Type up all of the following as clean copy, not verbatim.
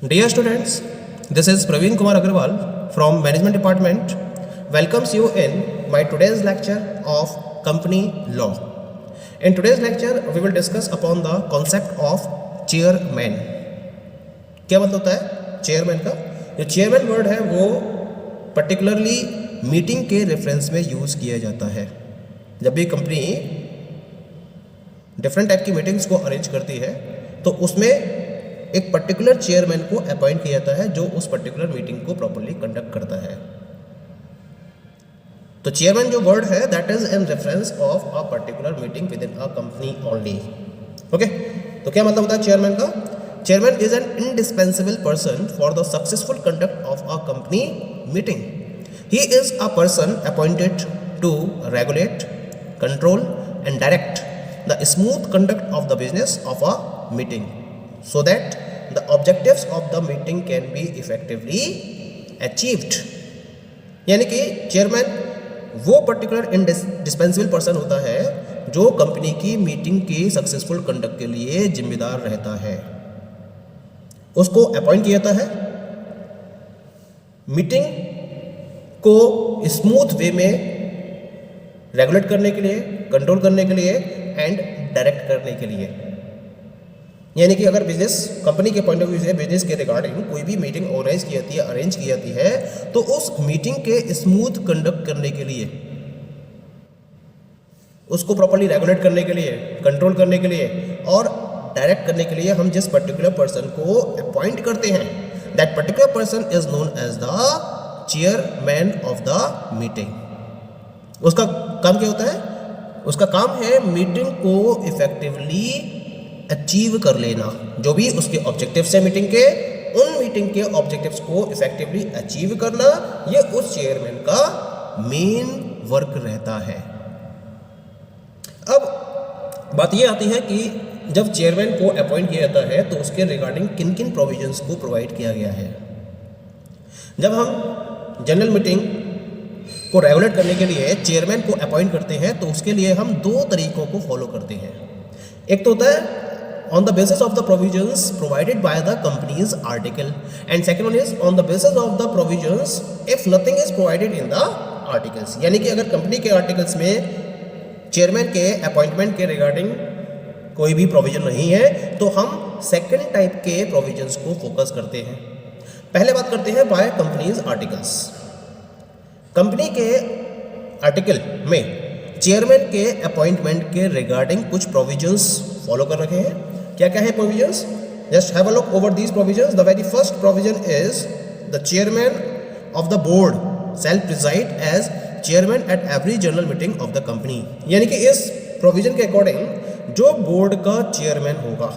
Dear students, this is Praveen Kumar Agarwal from Management Department. Welcomes you in my today's lecture of Company Law. In today's lecture, we will discuss upon the concept of chairman. क्या मतलब होता है chairman का? जो chairman word है वो particularly meeting के reference में यूज़ किया जाता है. जब भी कंपनी डिफरेंट टाइप की मीटिंग्स को अरेंज करती है तो उसमें एक पर्टिकुलर चेयरमैन को अपॉइंट किया जाता है जो उस पर्टिकुलर मीटिंग को प्रॉपर्ली कंडक्ट करता है. तो चेयरमैन जो वर्ड है that is in reference of a particular meeting within a company only. Okay, तो क्या मतलब होता है चेयरमैन का? Chairman is an indispensable person for the successful conduct of a company meeting. He is a person appointed to regulate, control and direct the smooth conduct of the business of a meeting so that the objectives of the meeting can be effectively achieved. यानी कि chairman वो particular indispensable person होता है जो company की meeting की successful conduct के लिए जिम्मेदार रहता है. उसको अपॉइंट किया जाता है मीटिंग को स्मूथ वे में रेगुलेट करने के लिए, कंट्रोल करने के लिए एंड डायरेक्ट करने के लिए. यानी कि अगर बिजनेस कंपनी के पॉइंट ऑफ व्यू से बिजनेस के रिगार्डिंग कोई भी मीटिंग ऑर्गेनाइज की जाती है, अरेंज की जाती है, तो उस मीटिंग के स्मूथ कंडक्ट करने के लिए, उसको प्रॉपर्ली रेगुलेट करने के लिए, कंट्रोल करने के लिए और डायरेक्ट करने के लिए हम जिस पर्टिकुलर पर्सन को अपॉइंट करते हैं that particular person is known as the chairman of the meeting. उसका काम क्या होता है? उसका काम है मीटिंग को इफेक्टिवली अचीव कर लेना. जो भी उसके ऑब्जेक्टिव्स हैं मीटिंग के, उन मीटिंग के ऑब्जेक्टिव्स को इफेक्टिवली अचीव करना, ये उस चेयरमैन का मेन वर्क रहता है. अब बात ये आती है कि जब चेयरमैन को अपॉइंट किया जाता है तो उसके रिगार्डिंग किन किन प्रोविजंस को प्रोवाइड किया गया है. जब हम जनरल मीटिंग को रेगुलेट करने के लिए चेयरमैन को अपॉइंट करते हैं तो उसके लिए हम दो तरीकों को फॉलो करते हैं. एक तो होता है on the basis of the provisions provided by the companies article and second one is on the basis of the provisions if nothing is provided in the articles. यानी कि अगर कंपनी के आर्टिकल्स में चेयरमैन के appointment के regarding कोई भी provision नहीं है तो हम सेकेंड टाइप के प्रोविजंस को फोकस करते हैं. पहले बात करते हैं बाय कंपनीज आर्टिकल्स. कंपनी के आर्टिकल में चेयरमैन के अपॉइंटमेंट के रिगार्डिंग कुछ प्रोविजंस फॉलो कर रखे हैं. क्या क्या है provisions? Just have a look over these provisions. The very first provision is the chairman of the board shall preside as chairman at every general meeting of the company. यानी कि इस provision के अकॉर्डिंग जो board का chairman होगा,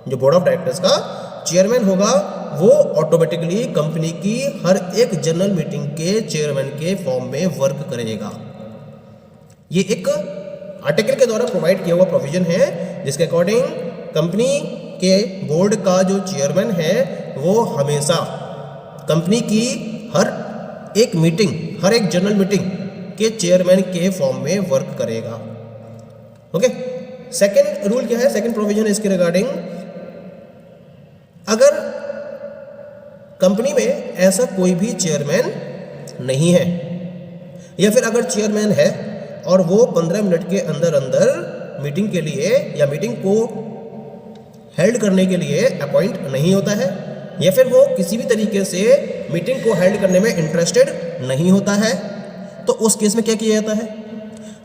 जो board of directors का chairman होगा, वो ऑटोमेटिकली कंपनी की हर एक जनरल मीटिंग के चेयरमैन के फॉर्म में वर्क करेगा. ये एक आर्टिकल के द्वारा प्रोवाइड किया हुआ प्रोविजन है जिसके अकॉर्डिंग कंपनी के बोर्ड का जो चेयरमैन है वो हमेशा कंपनी की हर एक मीटिंग, हर एक जनरल मीटिंग के चेयरमैन के फॉर्म में वर्क करेगा. ओके, सेकेंड रूल क्या है? सेकेंड प्रोविजन इसके रिगार्डिंग, अगर कंपनी में ऐसा कोई भी चेयरमैन नहीं है या फिर अगर चेयरमैन है और वो 15 मिनट के अंदर अंदर मीटिंग के लिए या मीटिंग को हेल्ड करने के लिए अपॉइंट नहीं होता है या फिर वो किसी भी तरीके से मीटिंग को हेल्ड करने में इंटरेस्टेड नहीं होता है, तो उस केस में क्या किया जाता है?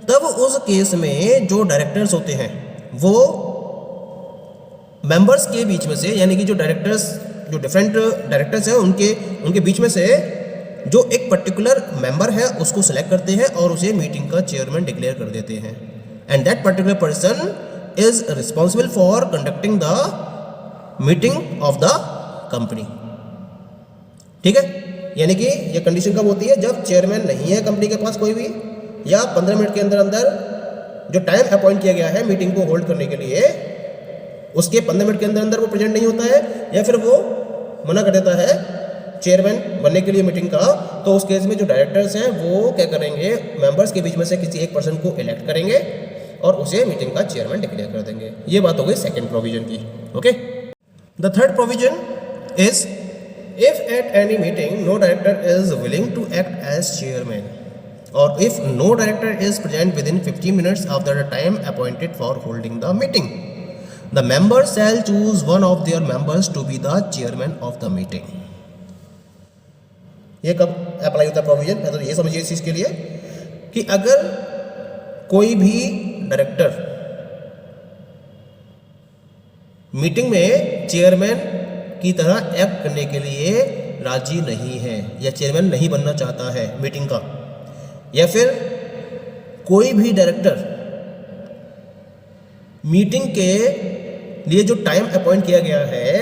तब उस केस में जो डायरेक्टर्स होते हैं वो मेंबर्स के बीच में से, यानी कि जो डायरेक्टर्स, जो डिफरेंट डायरेक्टर्स हैं उनके बीच में से जो एक पर्टिकुलर मेंबर है उसको सिलेक्ट करते हैं और उसे मीटिंग का चेयरमैन डिक्लेयर कर देते हैं. And that particular person is responsible for conducting the meeting of the company. ठीक है, यानी कि ये कंडीशन कब होती है? जब चेयरमैन नहीं है कंपनी के पास कोई भी, या 15 मिनट के अंदर अंदर जो टाइम अपॉइंट किया गया है मीटिंग को होल्ड करने के लिए, उसके 15 मिनट के अंदर अंदर वो प्रेजेंट नहीं होता है या फिर वो मना कर देता है चेयरमैन बनने के लिए मीटिंग का, तो उस केस में जो डायरेक्टर्स हैं वो क्या करेंगे? मेंबर्स के बीच में से किसी एक पर्सन को इलेक्ट करेंगे और उसे मीटिंग का चेयरमैन डिक्लेयर कर देंगे. ये बात हो गई सेकंड प्रोविजन की. Okay, the third provision is if at any meeting no director is willing to act as chairman or if no director is present within 15 minutes after the time appointed for holding the meeting, the members shall choose one of their members to be the chairman of the meeting. ये कब apply होता है provision? तो ये समझिए इस चीज़ के लिए कि अगर कोई भी डायरेक्टर मीटिंग में चेयरमैन की तरह एक्ट करने के लिए राजी नहीं है या चेयरमैन नहीं बनना चाहता है मीटिंग का, या फिर कोई भी डायरेक्टर मीटिंग के लिए जो टाइम अपॉइंट किया गया है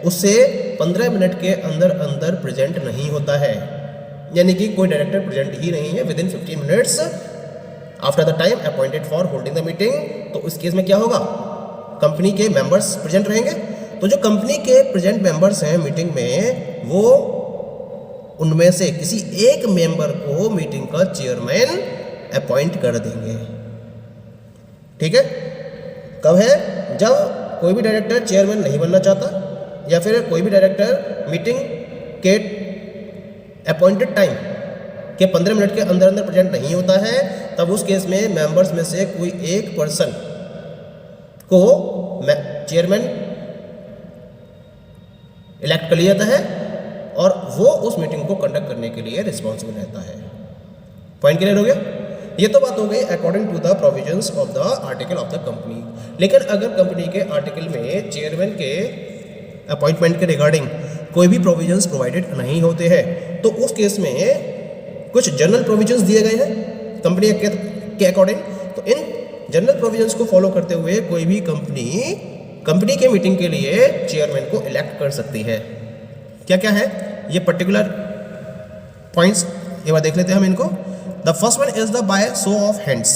उससे 15 मिनट के अंदर अंदर प्रेजेंट नहीं होता है, यानी कि कोई डायरेक्टर प्रेजेंट ही नहीं है with in 15 minutes after the time appointed for holding the meeting, तो उस केस में क्या होगा? कंपनी के मेंबर्स प्रेजेंट रहेंगे। तो जो कंपनी के प्रेजेंट मेंबर्स हैं मीटिंग में, वो उनमें से किसी एक मेंबर को मीटिंग का चेयरमैन अपॉइंट कर देंगे। ठीक है? कब है? जब कोई भी डायरेक्टर चेयरमैन नहीं बनना चाहता या फिर कोई भी डायरेक्टर मीटिंग के अपॉइंटेड टाइम के 15 मिनट के अंदर अंदर प्रेजेंट नहीं होता है, तब उस केस में मेंबर्स में से कोई एक पर्सन को चेयरमैन इलेक्ट कर लिया जाता है और वो उस मीटिंग को कंडक्ट करने के लिए रिस्पॉन्सिबल रहता है। पॉइंट क्लियर हो गया? ये तो बात हो गई according to the provisions of the article of the company. लेकिन अगर कंपनी के आर्टिकल में चेयरमैन के अपॉइंटमेंट के रिगार्डिंग कोई भी प्रोविजंस प्रोवाइडेड नहीं होते हैं, तो उस केस में कुछ जनरल प्रोविजंस दिए गए हैं कंपनी के अकॉर्डिंग। तो इन जनरल प्रोविजंस को फॉलो करते हुए कोई भी कंपनी के मीटिंग के लिए चेयरमैन को इलेक्ट कर सकती है। क्या क्या है ये पर्टिकुलर पॉइंट्स, एक बार देख लेते हैं हम इनको। The first one is the by show of hands.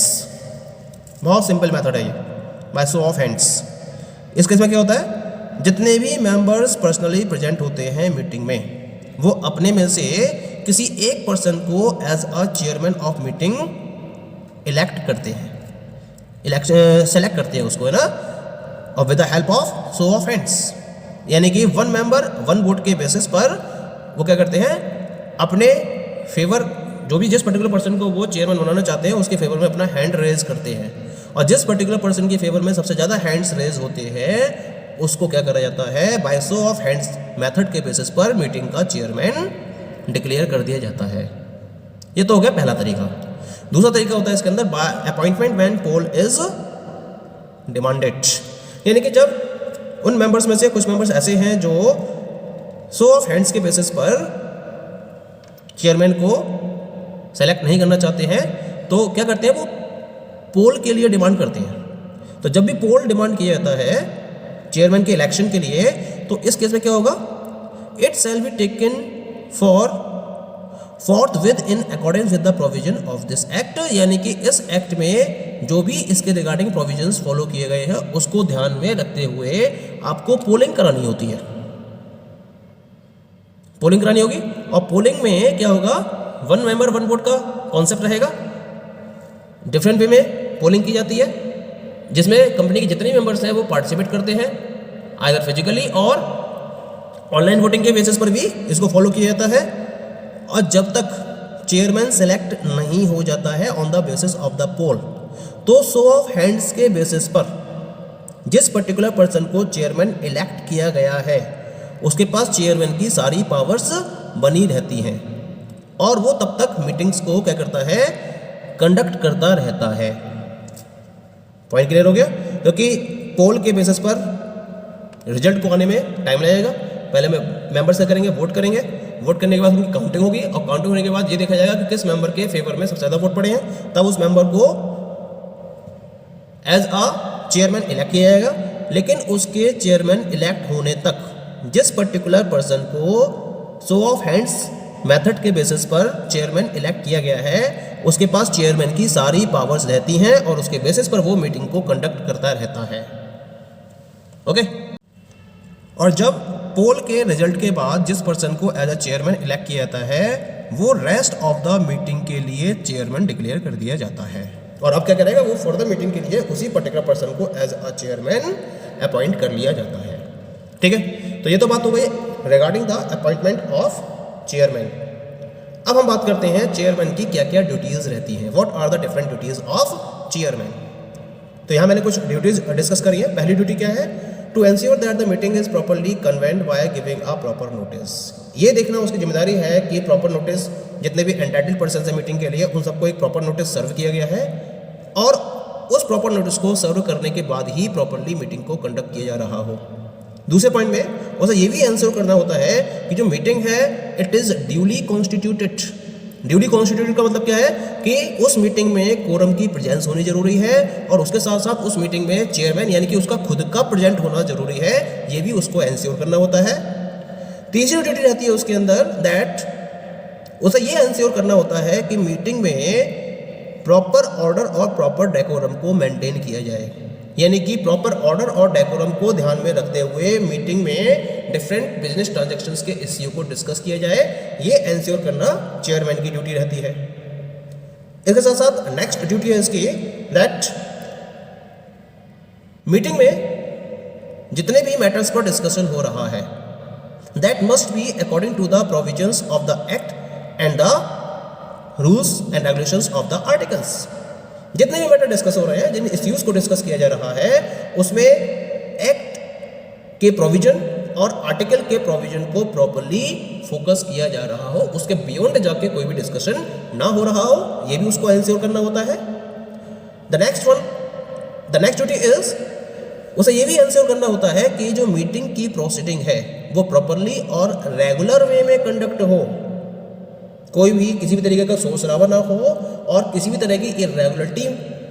बहुत सिंपल मेथड है ये, बाय शो ऑफ हैंड्स। इस केस में क्या होता है? जितने भी मेंबर्स पर्सनली प्रेजेंट होते हैं मीटिंग में, वो अपने में से किसी एक पर्सन को as a chairman of meeting elect करते हैं, सेलेक्ट करते हैं उसको, है ना, और with the help of show of hands. यानी कि वन मेंबर वन वोट के बेसिस पर वो क्या करते हैं, अपने फेवर जो भी जिस पर्टिकुलर पर्सन को वो चेयरमैन बनाना चाहते हैं उसके फेवर में अपना हैंड रेज करते हैं, और जिस पर्टिकुलर पर्सन के फेवर में सबसे ज़्यादा हैंड्स रेज होते हैं उसको क्या करा जाता है, by show of hands method के बेसिस पर मीटिंग का चेयरमैन डिक्लेयर कर दिया जाता है। ये तो हो गया पहला तरीका। दूसरा तरीका होता है इसके अंदर by appointment when poll is demanded. यानी कि जब उन मेंबर्स में से कुछ मेंबर्स ऐसे हैं जो शो ऑफ हैंड्स के बेसिस पर चेयरमैन को सेलेक्ट नहीं करना चाहते हैं, तो क्या करते हैं, वो पोल के लिए डिमांड करते हैं। तो जब भी पोल डिमांड किया जाता है चेयरमैन के इलेक्शन के लिए, तो इस केस में क्या होगा, it shall be taken fourth with in accordance with the provision of this act. यानी कि इस एक्ट में जो भी इसके रिगार्डिंग प्रोविजंस फॉलो किए गए हैं उसको ध्यान में रखते हुए आपको पोलिंग करानी होती है, पोलिंग करानी होगी। और पोलिंग में क्या होगा, वन मेंबर वन वोट का कॉन्सेप्ट रहेगा। डिफरेंट वे में पोलिंग की जाती है जिसमें कंपनी के जितने मेंबर्स हैं वो पार्टिसिपेट करते हैं, आइदर फिजिकली और ऑनलाइन वोटिंग के बेसिस पर भी इसको फॉलो किया जाता है। और जब तक चेयरमैन सेलेक्ट नहीं हो जाता है on the basis of the poll, तो शो ऑफ हैंड्स के बेसिस पर जिस पर्टिकुलर पर्सन को चेयरमैन इलेक्ट किया गया है उसके पास चेयरमैन की सारी पावर्स बनी रहती हैं और वो तब तक मीटिंग्स को क्या करता है, कंडक्ट करता रहता है। पॉइंट क्लियर हो गया? क्योंकि पोल के बेसिस पर रिजल्ट को आने में टाइम लगेगा। पहले मेंबर्स क्या करेंगे, वोट करेंगे, वोट करने के बाद उनकी काउंटिंग होगी और काउंटिंग होने के बाद ये देखा जाएगा कि किस मेंबर के फेवर में सबसे ज़्यादा वोट पड़े हैं, तब उस मेंबर को एज अ चेयरमैन इलेक्ट किया जाएगा। लेकिन उसके चेयरमैन इलेक्ट होने तक जिस पर्टिकुलर पर्सन को शो ऑफ हैंड्स मेथड के बेसिस पर चेयरमैन इलेक्ट किया गया है उसके पास चेयरमैन की सारी पावर्स रहती हैं और उसके बेसिस पर वो मीटिंग को कंडक्ट करता रहता है। ओके। और जब पोल के रिजल्ट के बाद जिस पर्सन को एज अ चेयरमैन इलेक्ट किया जाता है वो रेस्ट ऑफ द मीटिंग के लिए चेयरमैन डिक्लेयर कर दिया जाता है। और अब क्या करेगा, वो फॉर द मीटिंग के लिए उसी पर्टिकुलर पर्सन को एज अ चेयरमैन अपॉइंट कर लिया जाता है। ठीक है, तो ये तो बात हो गई regarding the appointment of chairman. अब हम बात करते हैं चेयरमैन की क्या क्या ड्यूटीज़ रहती हैं, what are the different duties of chairman. तो यहाँ मैंने कुछ ड्यूटीज़ डिस्कस करी है। पहली ड्यूटी क्या है, to ensure that the meeting is properly convened by giving a proper notice. ये देखना उसकी जिम्मेदारी है कि प्रॉपर नोटिस, जितने भी एंटाइटल्ड पर्सन है मीटिंग के लिए, उन सबको एक प्रॉपर नोटिस सर्व किया गया है और उस प्रॉपर नोटिस को सर्व करने के बाद ही प्रॉपरली मीटिंग को कंडक्ट किया जा रहा हो। दूसरे पॉइंट में उसे ये भी एंश्योर करना होता है कि जो मीटिंग है it is duly constituted. Duly constituted का मतलब क्या है कि उस मीटिंग में कोरम की प्रेजेंस होनी जरूरी है और उसके साथ साथ उस मीटिंग में चेयरमैन यानी कि उसका खुद का प्रेजेंट होना जरूरी है, ये भी उसको एंश्योर करना होता है। तीसरी ड्यूटी रहती है उसके अंदर दैट उसे ये एंश्योर करना होता है कि मीटिंग में प्रॉपर ऑर्डर और प्रॉपर डेकोरम को मेंटेन किया जाए, यानी कि प्रॉपर ऑर्डर और डेकोरम को ध्यान में रखते हुए मीटिंग में डिफरेंट बिजनेस ट्रांजैक्शंस के इश्यू को डिस्कस किया जाए, ये एंश्योर करना चेयरमैन की ड्यूटी रहती है। इसके साथ साथ नेक्स्ट ड्यूटी है इसकी दैट मीटिंग में जितने भी मैटर्स पर डिस्कशन हो रहा है that must be according to the provisions of the act and the rules and regulations of the articles. जितने भी मैटर डिस्कस हो रहे हैं, जिन इश्यूज को डिस्कस किया जा रहा है, उसमें एक्ट के प्रोविजन और आर्टिकल के प्रोविजन को प्रॉपरली फोकस किया जा रहा हो, उसके बियॉन्ड जाके कोई भी डिस्कशन ना हो रहा हो, ये भी उसको एंश्योर करना होता है। द नेक्स्ट ड्यूटी इज उसे ये भी एंश्योर करना होता है कि जो मीटिंग की प्रोसीडिंग है वो प्रॉपरली और रेगुलर वे में कंडक्ट हो, कोई भी किसी भी तरीके का शोर शराबा ना हो और किसी भी तरह की इरेगुलरिटी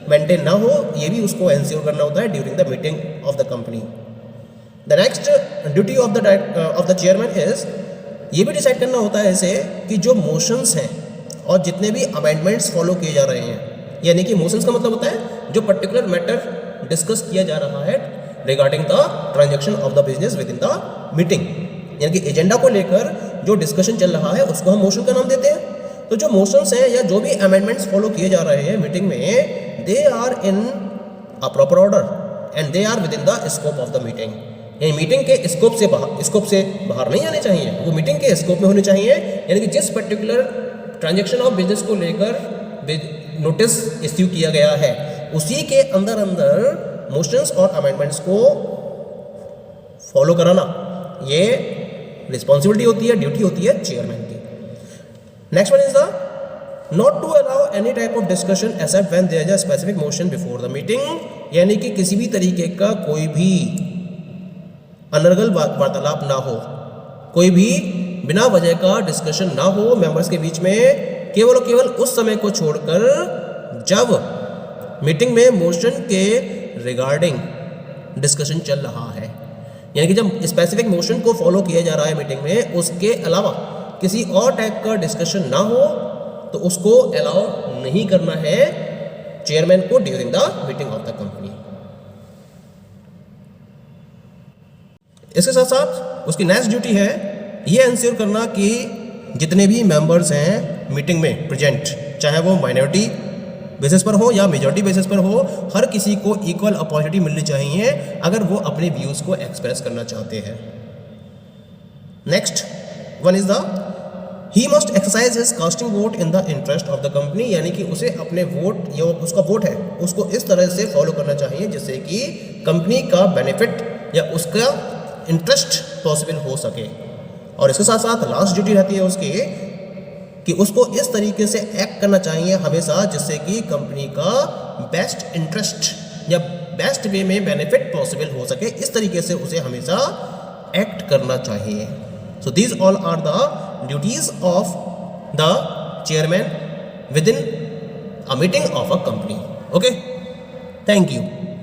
मेंटेन ना हो, ये भी उसको एंश्योर करना होता है during the meeting of the company. The next duty of the chairman is ये भी डिसाइड करना होता है इसे कि जो मोशंस हैं और जितने भी अमेंडमेंट्स फॉलो किए जा रहे हैं, यानी कि मोशंस का मतलब होता है जो पर्टिकुलर मैटर डिस्कस किया जा रहा है regarding the transaction of the business with in the meeting, यानी कि एजेंडा को लेकर जो डिस्कशन चल रहा है उसको हम मोशन का नाम देते हैं। तो जो मोशंस हैं या जो भी अमेंडमेंट्स फॉलो किए जा रहे हैं मीटिंग में, they are in a proper order and they are within the scope of the meeting, यानी मीटिंग के स्कोप से बाहर नहीं आने चाहिए, वो मीटिंग के स्कोप में होने चाहिए। यानी कि जिस पर्टिकुलर ट्रांजैक्शन ऑफ बिजनेस को लेकर नोटिस इश्यू किया गया है, उसी के अंदर मोशंस और अमेंडमेंट्स को फॉलो कराना, ये रिस्पॉन्सिबिलिटी होती है, ड्यूटी होती है चेयरमैन की। Next one is the not to allow any type of discussion except when there is a specific motion before the meeting, यानी कि किसी भी तरीके का कोई भी अनर्गल वार्तालाप ना हो, कोई भी बिना वजह का डिस्कशन ना हो मेंबर्स के बीच में, केवल और केवल उस समय को छोड़कर जब मीटिंग में मोशन के रिगार्डिंग डिस्कशन चल रहा है, यानी कि जब स्पेसिफिक मोशन को फॉलो किया जा रहा है मीटिंग में, उसके अलावा किसी और टाइप का डिस्कशन ना हो तो उसको अलाउ नहीं करना है चेयरमैन को during the meeting of the company. इसके साथ साथ उसकी नेक्स्ट ड्यूटी है ये एंश्योर करना कि जितने भी मेंबर्स हैं मीटिंग में प्रेजेंट, चाहे वो माइनॉरिटी बेसिस पर हो या मेजॉरिटी बेसिस पर हो, हर किसी को इक्वल अपॉर्चुनिटी मिलनी चाहिए अगर वो अपने व्यूज़ को एक्सप्रेस करना चाहते हैं। Next one is the he must exercise his casting vote in the interest of the company, यानी कि उसे अपने वोट या उसका वोट है उसको इस तरह से फॉलो करना चाहिए जिससे कि कंपनी का बेनिफिट या उसका इंटरेस्ट पॉसिबल हो सके। और इसके साथ साथ लास्ट ड्यूटी रहती है उसकी कि उसको इस तरीके से एक्ट करना चाहिए हमेशा जिससे कि कंपनी का बेस्ट इंटरेस्ट या बेस्ट वे में बेनिफिट पॉसिबल हो सके, इस तरीके से उसे हमेशा एक्ट करना चाहिए। So these all are the duties of the chairman within a meeting of a company. Okay, thank you.